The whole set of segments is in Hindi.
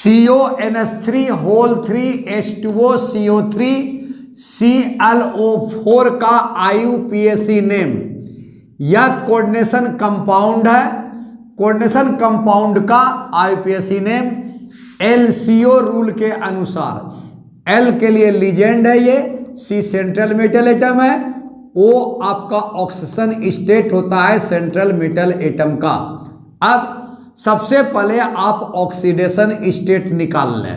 CONH3 whole 3H2O CO3 ClO4 का IUPAC नेम। यह कोऑर्डिनेशन कंपाउंड है। कोऑर्डिनेशन कंपाउंड का IUPAC नेम LCO रूल के अनुसार, L के लिए लीजेंड है ये, C सेंट्रल मेटल एटम है, O आपका ऑक्सीजन स्टेट होता है सेंट्रल मेटल एटम का। अब सबसे पहले आप ऑक्सीडेशन स्टेट निकाल लें।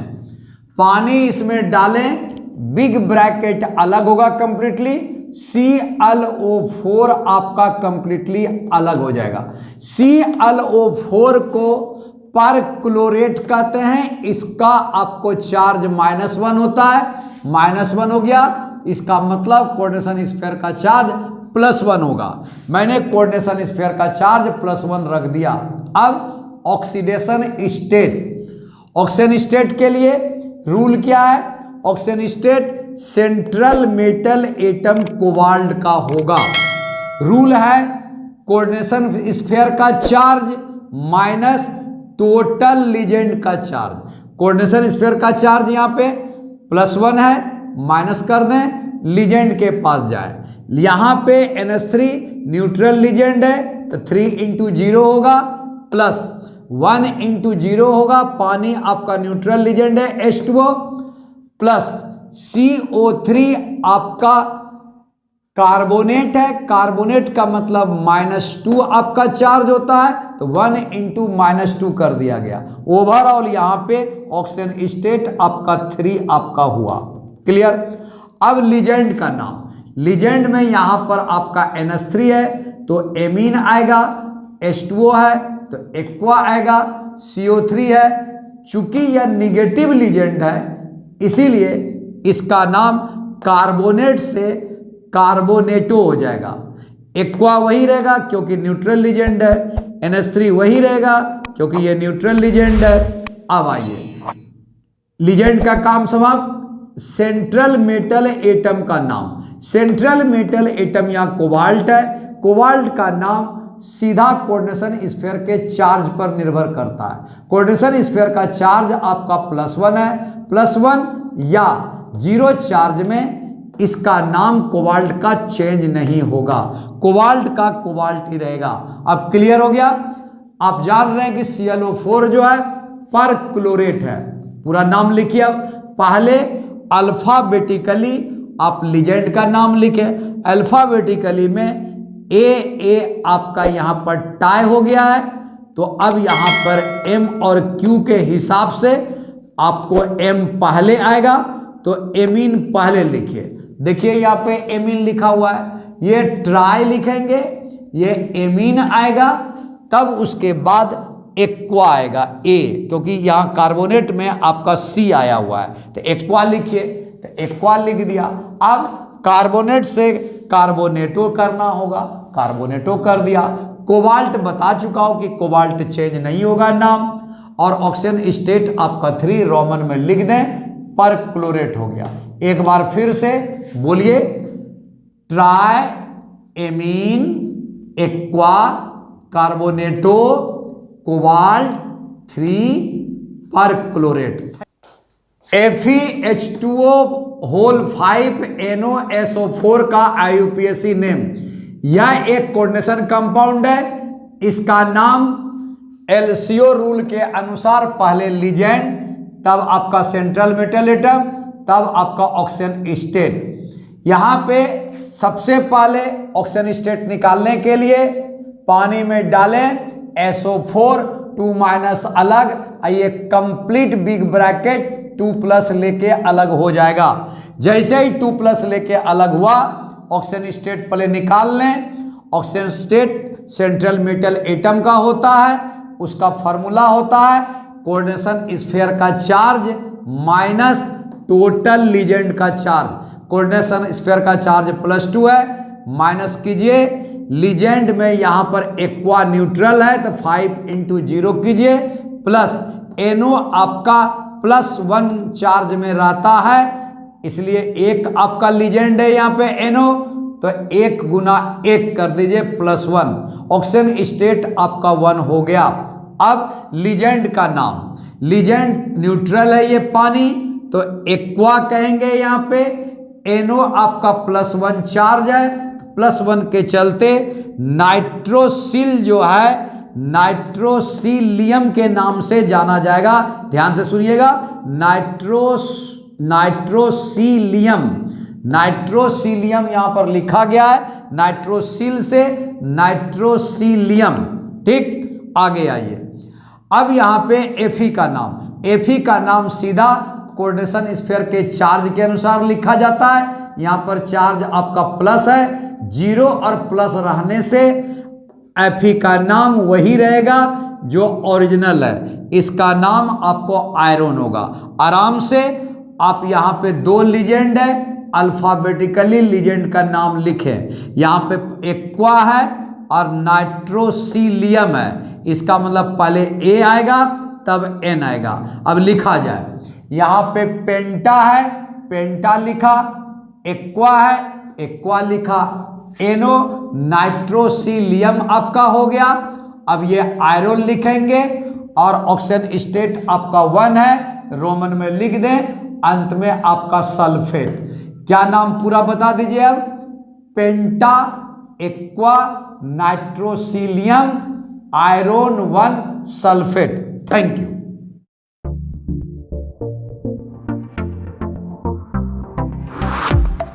पानी इसमें डालें, बिग ब्रैकेट अलग होगा कंप्लीटली, ClO4 आपका कंप्लीटली अलग हो जाएगा। ClO4 को पर क्लोरेट कहते हैं। इसका आपको चार्ज -1 होता है, -1 हो गया, इसका मतलब कोऑर्डिनेशन स्फीयर का चार्ज +1 होगा। मैंने कोऑर्डिनेशन स्फीयर का चार्ज +1 रख दिया। अब ऑक्सीडेशन स्टेट, ऑक्सीजन स्टेट के लिए रूल क्या है? Oxygen state central metal atom cobalt का होगा। रूल है कोऑर्डिनेशन स्फीयर का चार्ज माइनस टोटल लीजेंड का चार्ज। कोऑर्डिनेशन स्फीयर का चार्ज यहाँ पे +1 है, माइनस कर दें, लीजेंड के पास जाए। यहाँ पे NH3 न्यूट्रल लीजेंड है तो 3 × 0 होगा, प्लस 1 × 0 होगा, पानी आपका न्यूट्रल लीजेंड है H2O, प्लस CO3 आपका कार्बोनेट है। कार्बोनेट का मतलब -2 आपका चार्ज होता है, तो 1 × -2 कर दिया गया। ओवरऑल यहाँ पे ऑक्सीजन स्टेट आपका 3 आपका हुआ। क्लियर? अब लीजेंड का नाम, लीजेंड में यहाँ पर आपका NH3 है तो एमीन आएगा, H2O है तो एक्वा आएगा, CO3 है। चूंकि यह निगेटिव लीजेंड है इसीलिए इसका नाम कार्बोनेट से कार्बोनेटो हो जाएगा। एक्वा वही रहेगा क्योंकि न्यूट्रल लीजेंड है, NH3 वही रहेगा क्योंकि ये न्यूट्रल लीजेंड है। अब आइए लीजेंड का काम समाप्त। सेंट्रल मेटल एटम का नाम, सेंट्रल मेटल एटम या कोबाल्ट है। कोबाल्ट का नाम सीधा कोऑर्डिनेशन स्फीयर के चार्ज पर निर्भर करता है। कोऑर्डिनेशन स्फीयर का चार्ज आपका +1 है, +1 या 0 चार्ज में इसका नाम कोबाल्ट का चेंज नहीं होगा, कोबाल्ट का कोबाल्ट ही रहेगा। अब क्लियर हो गया? आप जान रहे हैं कि ClO4 जो है पर क्लोरेट है। पूरा नाम लिखिए। अब पहले अल्फाबेटिकली आप लीजेंड का नाम लिखे, अल्फाबेटिकली में A आपका यहाँ पर टाई हो गया है, तो अब यहाँ पर M और Q के हिसाब से आपको M पहले आएगा तो एमीन पहले लिखिए। देखिए यहाँ पे एमीन लिखा हुआ है, ये ट्राई लिखेंगे, ये एमीन आएगा, तब उसके बाद एक्वा आएगा A, क्योंकि यहाँ कार्बोनेट में आपका C आया हुआ है तो एक्वा लिखिए, तो एक्वा लिख दिया। अब कार्बोनेट से कार्बोनेटो करना होगा, कार्बोनेटो कर दिया। कोबाल्ट बता चुका हूं कि कोबाल्ट चेंज नहीं होगा नाम, और ऑक्सीजन स्टेट आपका 3 रोमन में लिख दें, पर क्लोरेट हो गया। एक बार फिर से बोलिए, ट्राई एमीन एक्वा कार्बोनेटो कोबाल्ट 3 पर क्लोरेट। FeH2O होल 5NOSO4 का IUPAC नेम। यह एक कोऑर्डिनेशन कंपाउंड है। इसका नाम LCO रूल के अनुसार पहले लीजेंड, तब आपका सेंट्रल मेटल एटम, तब आपका ऑक्सीजन स्टेट। यहाँ पे सबसे पहले ऑक्सीजन स्टेट निकालने के लिए पानी में डालें SO4, 2- अलग, ये कंप्लीट बिग ब्रैकेट 2+ लेके अलग हो जाएगा। जैसे ही 2+ लेके अलग हुआ, ऑक्सीजन स्टेट पहले निकाल लें। Oxygen state central metal atom का होता है, उसका फॉर्मूला होता है कोऑर्डिनेशन स्फीयर का चार्ज माइनस टोटल लीजेंड का चार्ज। कोऑर्डिनेशन स्फीयर का चार्ज +2 है, माइनस कीजिए, लीजेंड में यहाँ पर एक्वा न्यूट्रल है तो 5 × 0 कीजिए, प्लस NO आपका +1 चार्ज में रहता है, इसलिए एक आपका लीजेंड है यहाँ पे NO, तो 1 × 1 कर दीजिए +1। ऑक्सीजन स्टेट आपका 1 हो गया। अब लीजेंड का नाम, लीजेंड न्यूट्रल है ये पानी, तो एक्वा कहेंगे यहां पे। NO आपका +1 चार्ज है, +1 के चलते नाइट्रोसिल जो है नाइट्रोसिलियम के नाम से जाना जाएगा। ध्यान से सुनिएगा, नाइट्रोसिलियम, नाइट्रोसिलियम यहां पर लिखा गया है, नाइट्रोसिल से नाइट्रोसिलियम। ठीक, आगे आइए। अब यहां पे Fe का नाम, Fe का नाम सीधा कोऑर्डिनेशन स्फीयर के चार्ज के अनुसार लिखा जाता है। यहां पर चार्ज आपका प्लस है, 0 और प्लस रहने से Fe का नाम वही रहेगा जो ओरिजिनल है, इसका नाम आपको आयरन होगा। आराम से आप यहां पे 2 लीजेंड है, अल्फाबेटिकली लीजेंड का नाम लिखें। यहां पे एक्वा है और नाइट्रोसिलियम है, इसका मतलब पहले A आएगा तब N आएगा। अब लिखा जाए, यहां पे पेंटा है, पेंटा लिखा, एक्वा है, एक्वा लिखा, NO नाइट्रोसिलियम आपका हो गया। अब ये आयरन लिखेंगे और ऑक्सीजन स्टेट आपका 1 है, रोमन में लिख दें, अंत में आपका सल्फेट। क्या नाम पूरा बता दीजिए अब, penta aqua nitrosylium iron 1 sulphate. Thank you.